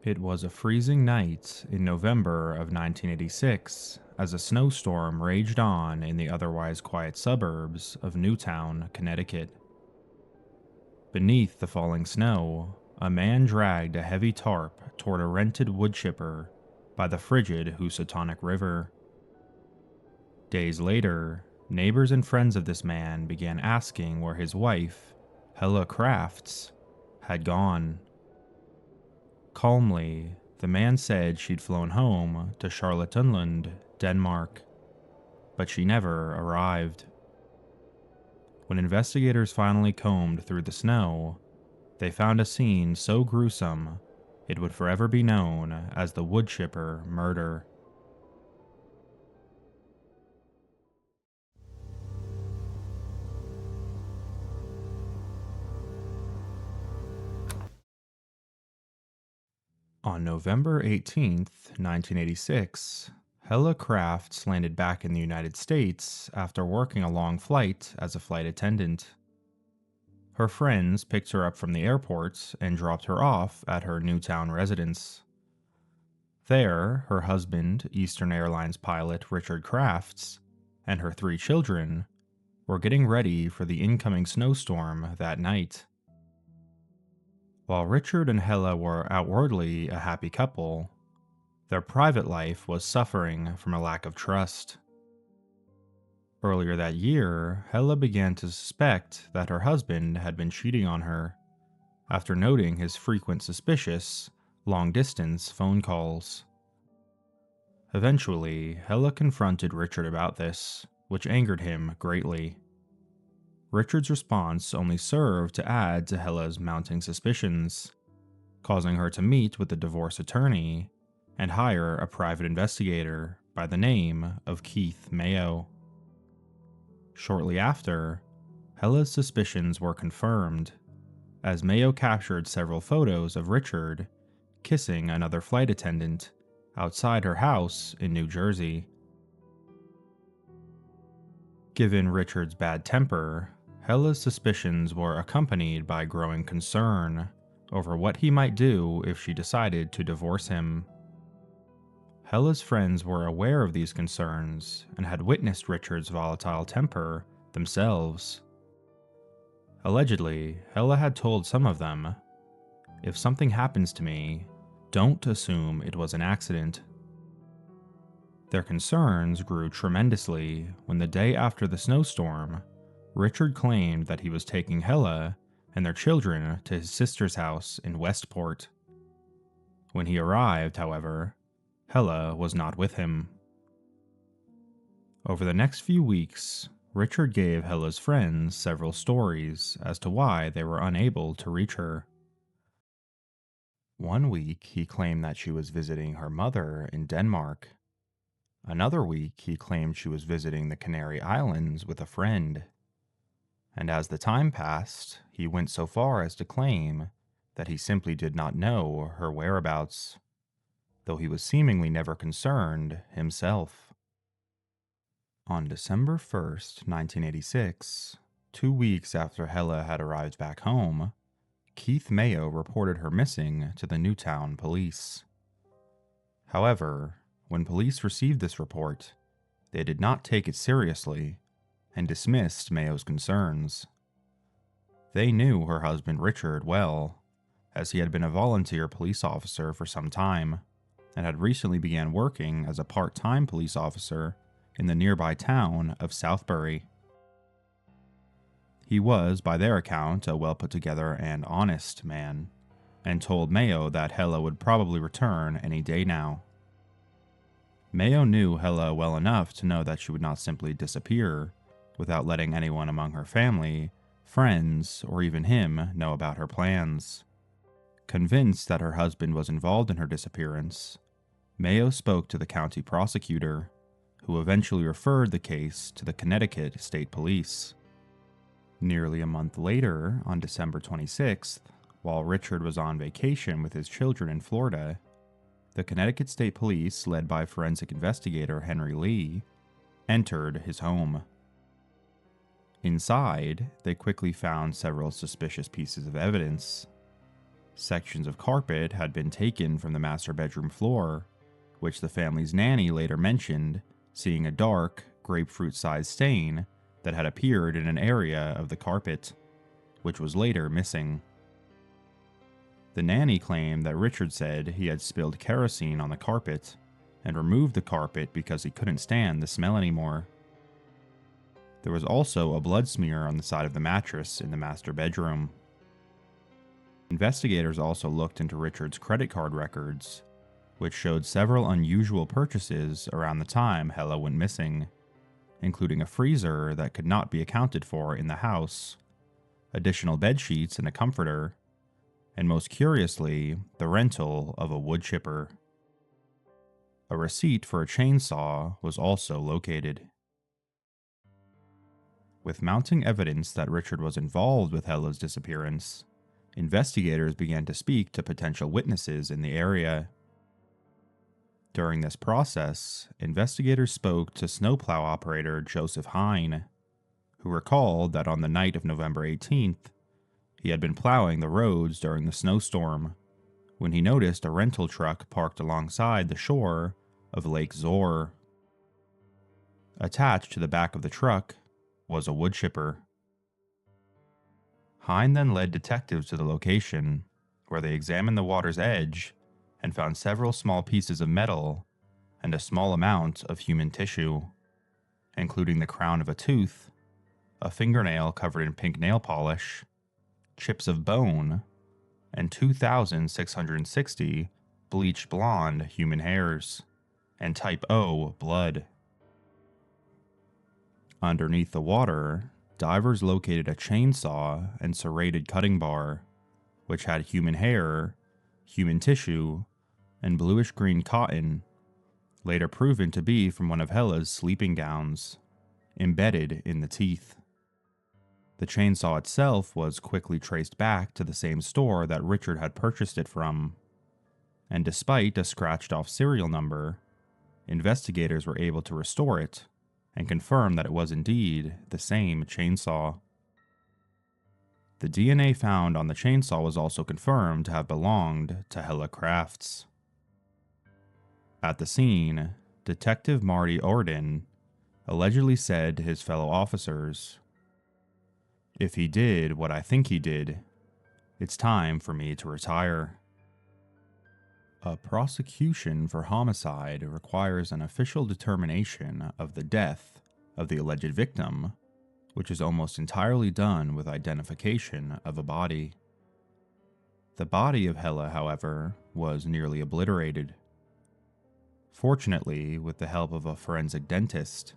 It was a freezing night in November of 1986 as a snowstorm raged on in the otherwise quiet suburbs of Newtown, Connecticut. Beneath the falling snow, a man dragged a heavy tarp toward a rented woodchipper by the frigid Housatonic River. Days later, neighbors and friends of this man began asking where his wife, Hella Crafts, had gone. Calmly, the man said she'd flown home to Charlottenlund, Denmark, but she never arrived. When investigators finally combed through the snow, they found a scene so gruesome it would forever be known as the Woodchipper Murder. On November 18th, 1986, Hella Crafts landed back in the United States after working a long flight as a flight attendant. Her friends picked her up from the airport and dropped her off at her Newtown residence. There, her husband, Eastern Airlines pilot Richard Crafts, and her 3 children were getting ready for the incoming snowstorm that night. While Richard and Hella were outwardly a happy couple, their private life was suffering from a lack of trust. Earlier that year, Hella began to suspect that her husband had been cheating on her, after noting his frequent suspicious, long-distance phone calls. Eventually, Hella confronted Richard about this, which angered him greatly. Richard's response only served to add to Hella's mounting suspicions, causing her to meet with the divorce attorney and hire a private investigator by the name of Keith Mayo. Shortly after, Hella's suspicions were confirmed, as Mayo captured several photos of Richard kissing another flight attendant outside her house in New Jersey. Given Richard's bad temper, Hella's suspicions were accompanied by growing concern over what he might do if she decided to divorce him. Hella's friends were aware of these concerns and had witnessed Richard's volatile temper themselves. Allegedly, Hella had told some of them, "If something happens to me, don't assume it was an accident." Their concerns grew tremendously when the day after the snowstorm, Richard claimed that he was taking Hella and their children to his sister's house in Westport. When he arrived, however, Hella was not with him. Over the next few weeks, Richard gave Hella's friends several stories as to why they were unable to reach her. One week, he claimed that she was visiting her mother in Denmark. Another week, he claimed she was visiting the Canary Islands with a friend. And as the time passed, he went so far as to claim that he simply did not know her whereabouts, though he was seemingly never concerned himself. On December 1st, 1986, 2 weeks after Hella had arrived back home, Keith Mayo reported her missing to the Newtown police. However, when police received this report, they did not take it seriously and dismissed Mayo's concerns. They knew her husband Richard well, as he had been a volunteer police officer for some time, and had recently began working as a part-time police officer in the nearby town of Southbury. He was, by their account, a well-put-together and honest man, and told Mayo that Hella would probably return any day now. Mayo knew Hella well enough to know that she would not simply disappear without letting anyone among her family, friends, or even him know about her plans. Convinced that her husband was involved in her disappearance, Mayo spoke to the county prosecutor, who eventually referred the case to the Connecticut State Police. Nearly a month later, on December 26th, while Richard was on vacation with his children in Florida, the Connecticut State Police, led by forensic investigator Henry Lee, entered his home. Inside, they quickly found several suspicious pieces of evidence. Sections of carpet had been taken from the master bedroom floor, which the family's nanny later mentioned seeing a dark, grapefruit-sized stain that had appeared in an area of the carpet, which was later missing. The nanny claimed that Richard said he had spilled kerosene on the carpet and removed the carpet because he couldn't stand the smell anymore. There was also a blood smear on the side of the mattress in the master bedroom. Investigators also looked into Richard's credit card records, which showed several unusual purchases around the time Hella went missing, including a freezer that could not be accounted for in the house, additional bed sheets and a comforter, and most curiously, the rental of a wood chipper. A receipt for a chainsaw was also located. With mounting evidence that Richard was involved with Hella's disappearance, investigators began to speak to potential witnesses in the area. During this process, investigators spoke to snowplow operator Joseph Hine, who recalled that on the night of November 18th, he had been plowing the roads during the snowstorm when he noticed a rental truck parked alongside the shore of Lake Zor. Attached to the back of the truck was a wood chipper. Hine then led detectives to the location, where they examined the water's edge and found several small pieces of metal and a small amount of human tissue, including the crown of a tooth, a fingernail covered in pink nail polish, chips of bone, and 2,660 bleached blonde human hairs, and type O blood. Underneath the water, divers located a chainsaw and serrated cutting bar, which had human hair, human tissue, and bluish-green cotton, later proven to be from one of Hella's sleeping gowns, embedded in the teeth. The chainsaw itself was quickly traced back to the same store that Richard had purchased it from, and despite a scratched-off serial number, investigators were able to restore it and confirm that it was indeed the same chainsaw. The DNA found on the chainsaw was also confirmed to have belonged to Hella Crafts. At the scene, Detective Marty Orden allegedly said to his fellow officers, "If he did what I think he did, it's time for me to retire." A prosecution for homicide requires an official determination of the death of the alleged victim, which is almost entirely done with identification of a body. The body of Hella, however, was nearly obliterated. Fortunately, with the help of a forensic dentist,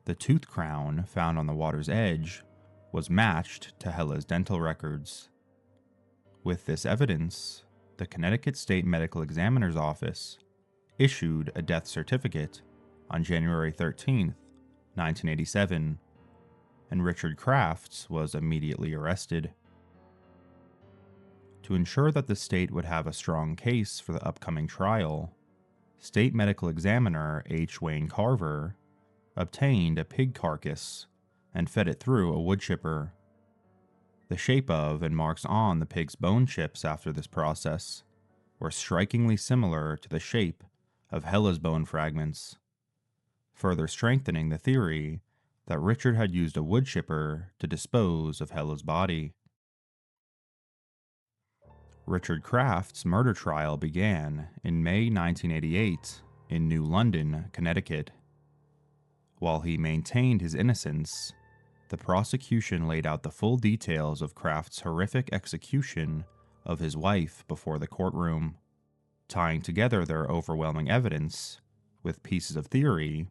the tooth crown found on the water's edge was matched to Hella's dental records. With this evidence, the Connecticut State Medical Examiner's Office issued a death certificate on January 13, 1987, and Richard Crafts was immediately arrested. To ensure that the state would have a strong case for the upcoming trial, State Medical Examiner H. Wayne Carver obtained a pig carcass and fed it through a wood chipper. The shape of and marks on the pig's bone chips after this process were strikingly similar to the shape of Hella's bone fragments, further strengthening the theory that Richard had used a wood chipper to dispose of Hella's body. Richard Crafts' murder trial began in May 1988 in New London, Connecticut. While he maintained his innocence, the prosecution laid out the full details of Kraft's horrific execution of his wife before the courtroom, tying together their overwhelming evidence with pieces of theory,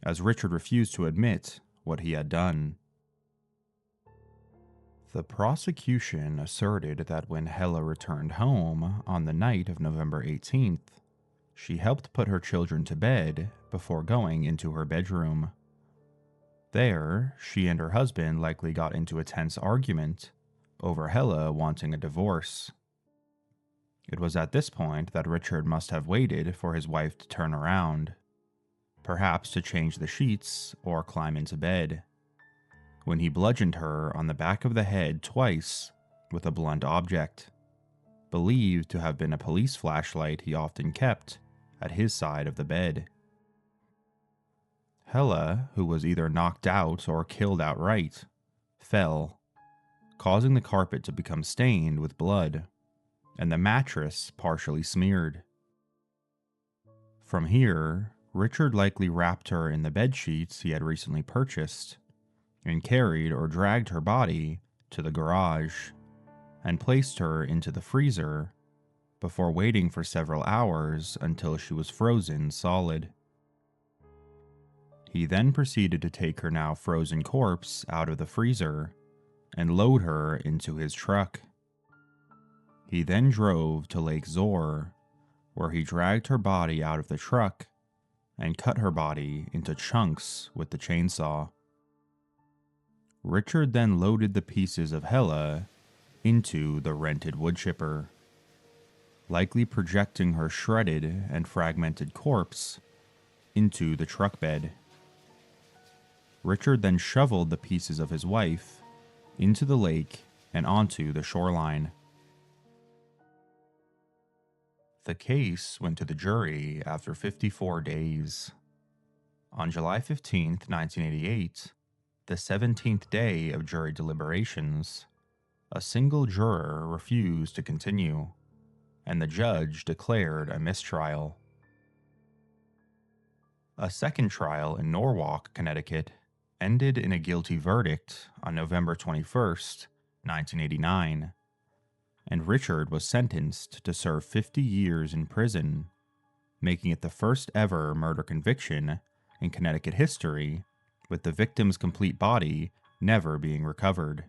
as Richard refused to admit what he had done. The prosecution asserted that when Hella returned home on the night of November 18th, she helped put her children to bed before going into her bedroom. There, she and her husband likely got into a tense argument over Hella wanting a divorce. It was at this point that Richard must have waited for his wife to turn around, perhaps to change the sheets or climb into bed, when he bludgeoned her on the back of the head twice with a blunt object, believed to have been a police flashlight he often kept at his side of the bed. Hella, who was either knocked out or killed outright, fell, causing the carpet to become stained with blood, and the mattress partially smeared. From here, Richard likely wrapped her in the bed sheets he had recently purchased, and carried or dragged her body to the garage, and placed her into the freezer before waiting for several hours until she was frozen solid. He then proceeded to take her now frozen corpse out of the freezer and load her into his truck. He then drove to Lake Zor, where he dragged her body out of the truck and cut her body into chunks with the chainsaw. Richard then loaded the pieces of Hella into the rented woodchipper, likely projecting her shredded and fragmented corpse into the truck bed. Richard then shoveled the pieces of his wife into the lake and onto the shoreline. The case went to the jury after 54 days. On July 15, 1988, the 17th day of jury deliberations, a single juror refused to continue, and the judge declared a mistrial. A second trial in Norwalk, Connecticut, ended in a guilty verdict on November 21st, 1989, and Richard was sentenced to serve 50 years in prison, making it the first ever murder conviction in Connecticut history, with the victim's complete body never being recovered.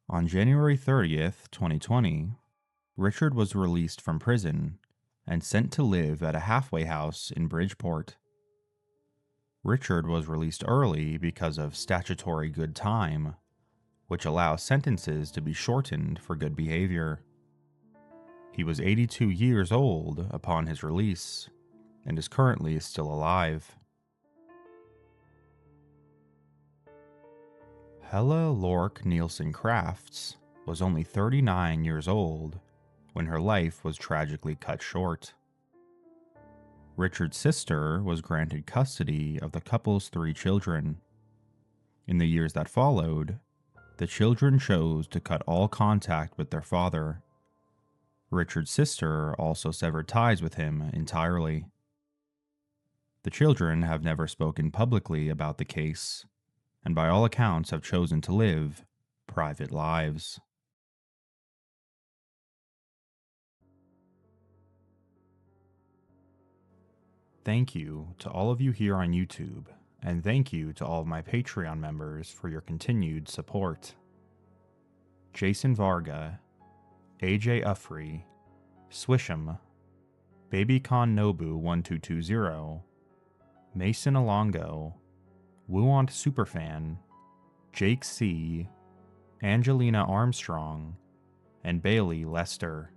On January 30th, 2020, Richard was released from prison and sent to live at a halfway house in Bridgeport. Richard was released early because of statutory good time, which allows sentences to be shortened for good behavior. He was 82 years old upon his release and is currently still alive. Hella Lork Nielsen Crafts was only 39 years old when her life was tragically cut short. Richard's sister was granted custody of the couple's 3 children. In the years that followed, the children chose to cut all contact with their father. Richard's sister also severed ties with him entirely. The children have never spoken publicly about the case, and by all accounts have chosen to live private lives. Thank you to all of you here on YouTube, and thank you to all of my Patreon members for your continued support. Jason Varga, AJ Uffrey, Swisham, BabyCon Nobu 1220, Mason Alongo, Wuant Superfan, Jake C., Angelina Armstrong, and Bailey Lester.